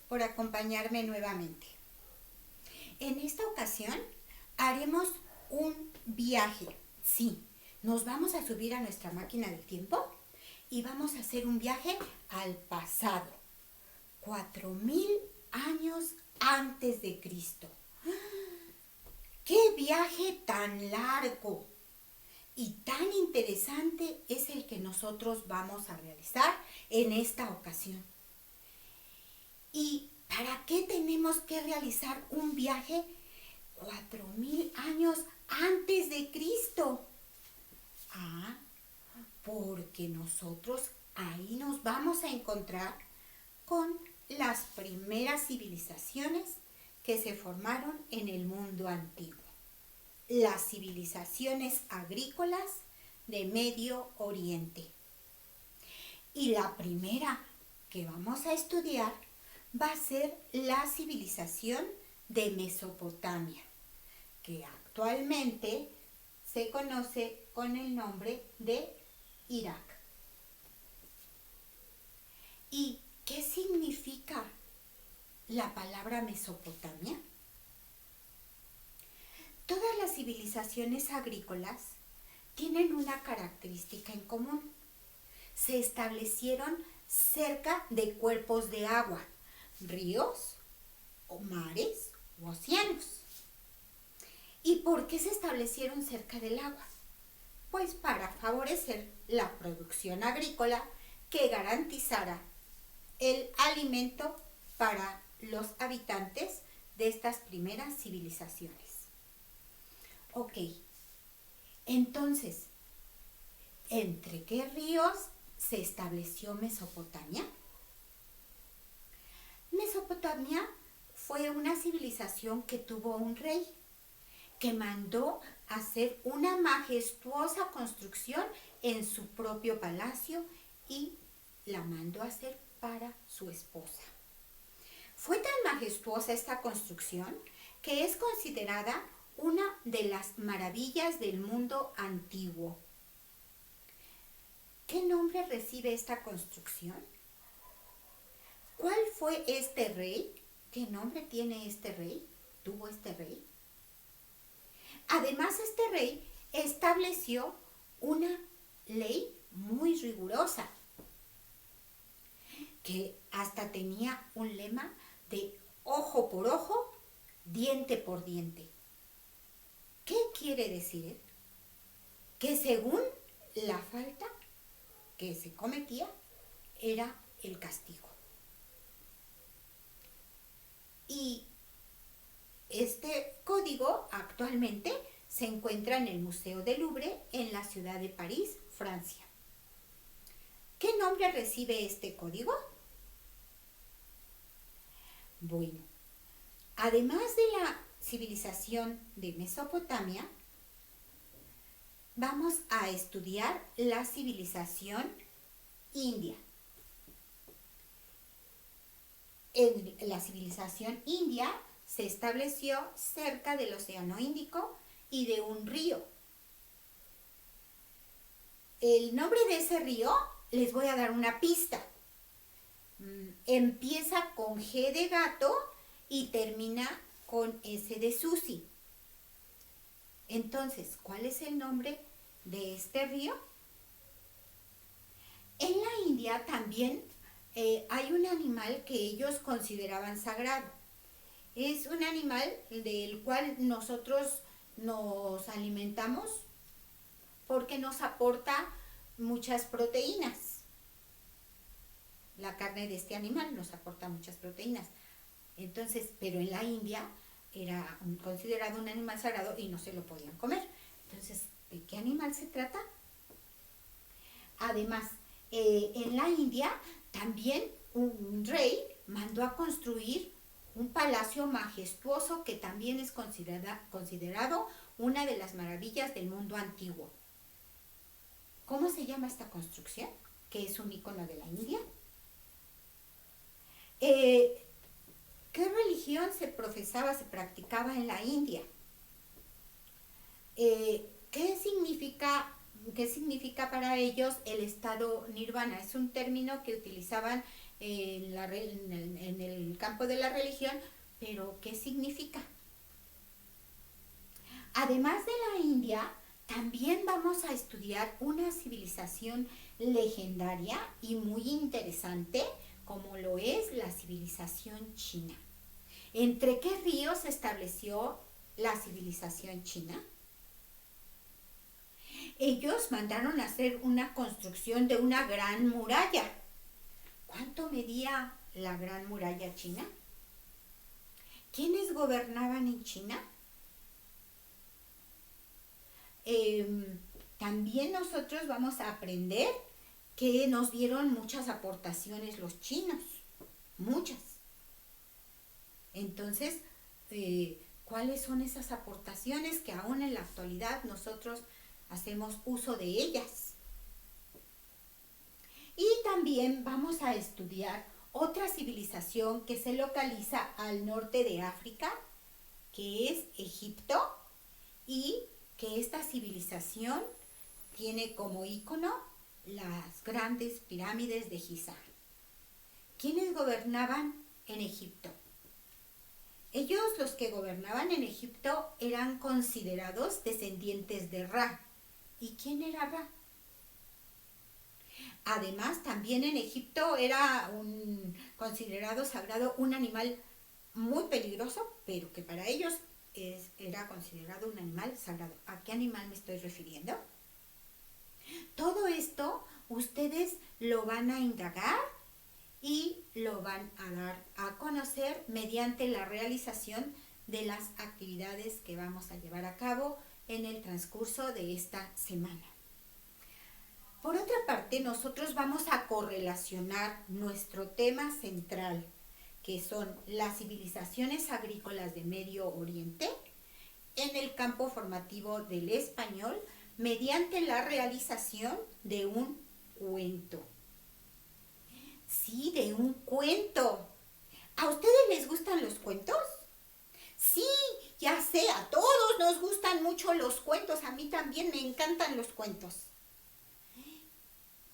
por acompañarme nuevamente. En esta ocasión haremos un viaje. Sí, nos vamos a subir a nuestra máquina del tiempo y vamos a hacer un viaje al pasado. 4000 años antes de Cristo. ¡Qué viaje tan largo! Y tan interesante es el que nosotros vamos a realizar en esta ocasión. ¿Y para qué tenemos que realizar un viaje 4000 años antes de Cristo? Porque nosotros ahí nos vamos a encontrar con las primeras civilizaciones que se formaron en el mundo antiguo. Las civilizaciones agrícolas de Medio Oriente. Y la primera que vamos a estudiar va a ser la civilización de Mesopotamia, que actualmente se conoce con el nombre de Irak. ¿Y qué significa la palabra Mesopotamia? Todas las civilizaciones agrícolas tienen una característica en común. Se establecieron cerca de cuerpos de agua, ríos, o mares o océanos. ¿Y por qué se establecieron cerca del agua? Pues para favorecer la producción agrícola que garantizara el alimento para los habitantes de estas primeras civilizaciones. Ok, entonces, ¿entre qué ríos se estableció Mesopotamia? Mesopotamia fue una civilización que tuvo un rey que mandó hacer una majestuosa construcción en su propio palacio y la mandó a hacer para su esposa. Fue tan majestuosa esta construcción que es considerada una de las maravillas del mundo antiguo. ¿Qué nombre recibe esta construcción? ¿Cuál fue este rey? ¿Qué nombre tiene este rey? ¿Tuvo este rey? Además, este rey estableció una ley muy rigurosa, que hasta tenía un lema de ojo por ojo, diente por diente. ¿Qué quiere decir? Que según la falta que se cometía, era el castigo. Y este código actualmente se encuentra en el Museo del Louvre en la ciudad de París, Francia. ¿Qué nombre recibe este código? Bueno, además de la civilización de Mesopotamia, vamos a estudiar la civilización india. La civilización india se estableció cerca del Océano Índico y de un río. El nombre de ese río, les voy a dar una pista. Empieza con G de gato y termina con S de Susi. Entonces, ¿cuál es el nombre de este río? En la India también hay un animal que ellos consideraban sagrado. Es un animal del cual nosotros nos alimentamos porque nos aporta muchas proteínas. La carne de este animal nos aporta muchas proteínas. Entonces, pero en la India era considerado un animal sagrado y no se lo podían comer. Entonces, ¿de qué animal se trata? Además, en la India también un rey mandó a construir un palacio majestuoso que también es considerado una de las maravillas del mundo antiguo. ¿Cómo se llama esta construcción? Que es un icono de la India. ¿Qué religión se practicaba en la India? ¿Qué significa para ellos el estado nirvana? Es un término que utilizaban en el campo de la religión, pero ¿qué significa? Además de la India, también vamos a estudiar una civilización legendaria y muy interesante, como lo es la civilización china. ¿Entre qué ríos se estableció la civilización china? Ellos mandaron a hacer una construcción de una gran muralla. ¿Cuánto medía la gran muralla china? ¿Quiénes gobernaban en China? También nosotros vamos a aprender que nos dieron muchas aportaciones los chinos, muchas. Entonces, ¿cuáles son esas aportaciones que aún en la actualidad nosotros hacemos uso de ellas? Y también vamos a estudiar otra civilización que se localiza al norte de África, que es Egipto, y que esta civilización tiene como ícono las grandes pirámides de Giza. ¿Quiénes gobernaban en Egipto? Ellos, los que gobernaban en Egipto, eran considerados descendientes de Ra. ¿Y quién era Ra? Además, también en Egipto era considerado sagrado un animal muy peligroso, pero que para ellos era considerado un animal sagrado. ¿A qué animal me estoy refiriendo? Todo esto ustedes lo van a indagar y lo van a dar a conocer mediante la realización de las actividades que vamos a llevar a cabo en el transcurso de esta semana. Por otra parte, nosotros vamos a correlacionar nuestro tema central, que son las civilizaciones agrícolas de Medio Oriente, en el campo formativo del español, mediante la realización de un cuento. Sí, de un cuento. ¿A ustedes les gustan los cuentos? Sí, ya sé, a todos nos gustan mucho los cuentos, a mí también me encantan los cuentos.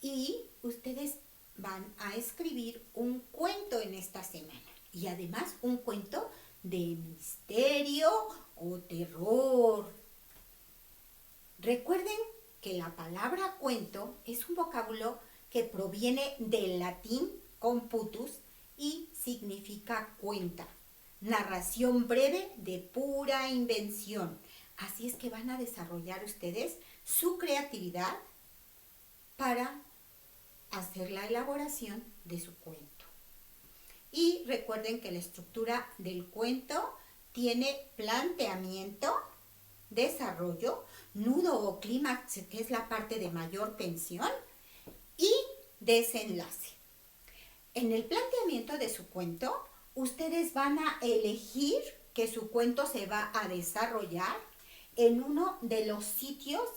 Y ustedes van a escribir un cuento en esta semana. Y además un cuento de misterio o terror. Recuerden que la palabra cuento es un vocablo que proviene del latín computus y significa cuenta. Narración breve de pura invención. Así es que van a desarrollar ustedes su creatividad para hacer la elaboración de su cuento. Y recuerden que la estructura del cuento tiene planteamiento, desarrollo, nudo o clímax, que es la parte de mayor tensión, y desenlace. En el planteamiento de su cuento, ustedes van a elegir que su cuento se va a desarrollar en uno de los sitios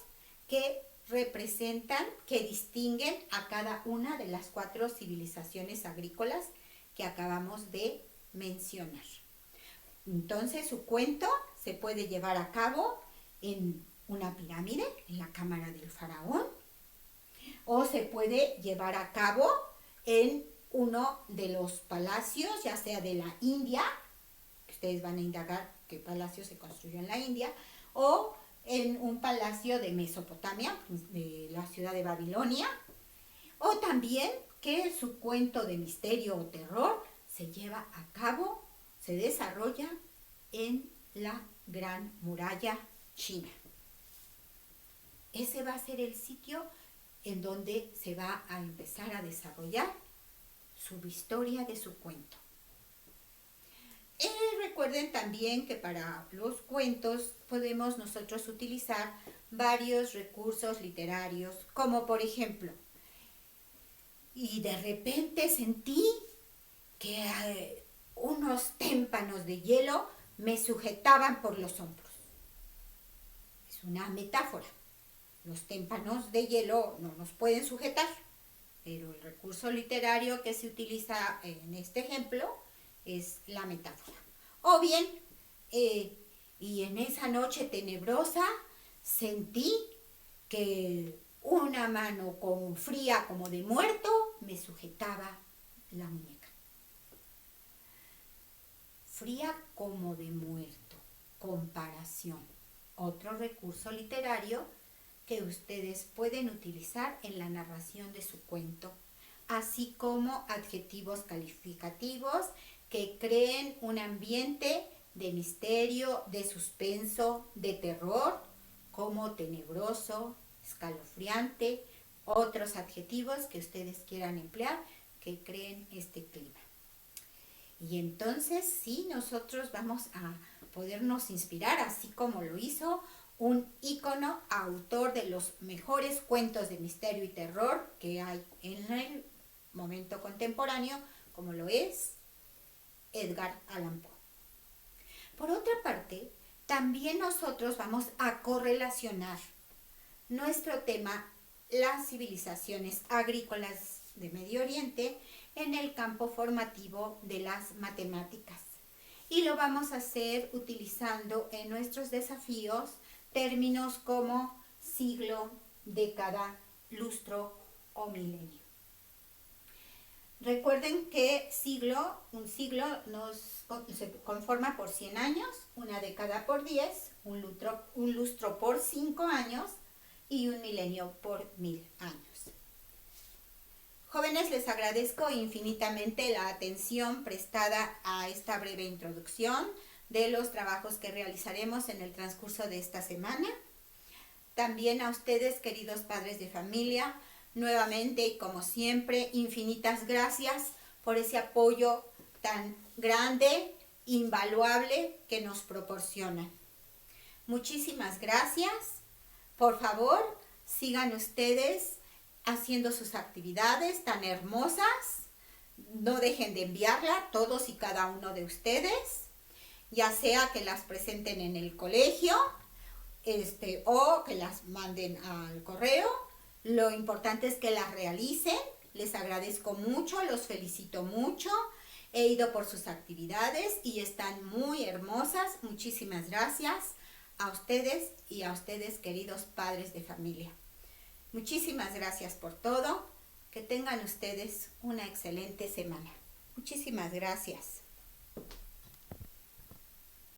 que representan, que distinguen a cada una de las 4 civilizaciones agrícolas que acabamos de mencionar. Entonces su cuento se puede llevar a cabo en una pirámide, en la cámara del faraón, o se puede llevar a cabo en uno de los palacios, ya sea de la India, ustedes van a indagar qué palacio se construyó en la India, o en un palacio de Mesopotamia, de la ciudad de Babilonia, o también que su cuento de misterio o terror se lleva a cabo, se desarrolla en la Gran Muralla China. Ese va a ser el sitio en donde se va a empezar a desarrollar su historia de su cuento. Recuerden también que para los cuentos podemos nosotros utilizar varios recursos literarios, como por ejemplo, y de repente sentí que unos témpanos de hielo me sujetaban por los hombros. Es una metáfora. Los témpanos de hielo no nos pueden sujetar, pero el recurso literario que se utiliza en este ejemplo es la metáfora. O bien, y en esa noche tenebrosa sentí que una mano fría como de muerto me sujetaba la muñeca. Fría como de muerto. Comparación. Otro recurso literario que ustedes pueden utilizar en la narración de su cuento, así como adjetivos calificativos que creen un ambiente de misterio, de suspenso, de terror, como tenebroso, escalofriante, otros adjetivos que ustedes quieran emplear que creen este clima. Y entonces sí, nosotros vamos a podernos inspirar, así como lo hizo un ícono autor de los mejores cuentos de misterio y terror que hay en el momento contemporáneo, como lo es Edgar Allan Poe. Por otra parte, también nosotros vamos a correlacionar nuestro tema, las civilizaciones agrícolas de Medio Oriente, en el campo formativo de las matemáticas. Y lo vamos a hacer utilizando en nuestros desafíos términos como siglo, década, lustro o milenio. Recuerden que un siglo se conforma por 100 años, una década por 10, un lustro por 5 años y un milenio por 1000 años. Jóvenes, les agradezco infinitamente la atención prestada a esta breve introducción de los trabajos que realizaremos en el transcurso de esta semana. También a ustedes, queridos padres de familia, nuevamente y como siempre, infinitas gracias por ese apoyo tan grande, invaluable que nos proporcionan. Muchísimas gracias. Por favor, sigan ustedes haciendo sus actividades tan hermosas. No dejen de enviarla, todos y cada uno de ustedes, ya sea que las presenten en el colegio o que las manden al correo. Lo importante es que las realicen. Les agradezco mucho, los felicito mucho. He ido por sus actividades y están muy hermosas. Muchísimas gracias a ustedes y a ustedes, queridos padres de familia. Muchísimas gracias por todo. Que tengan ustedes una excelente semana. Muchísimas gracias.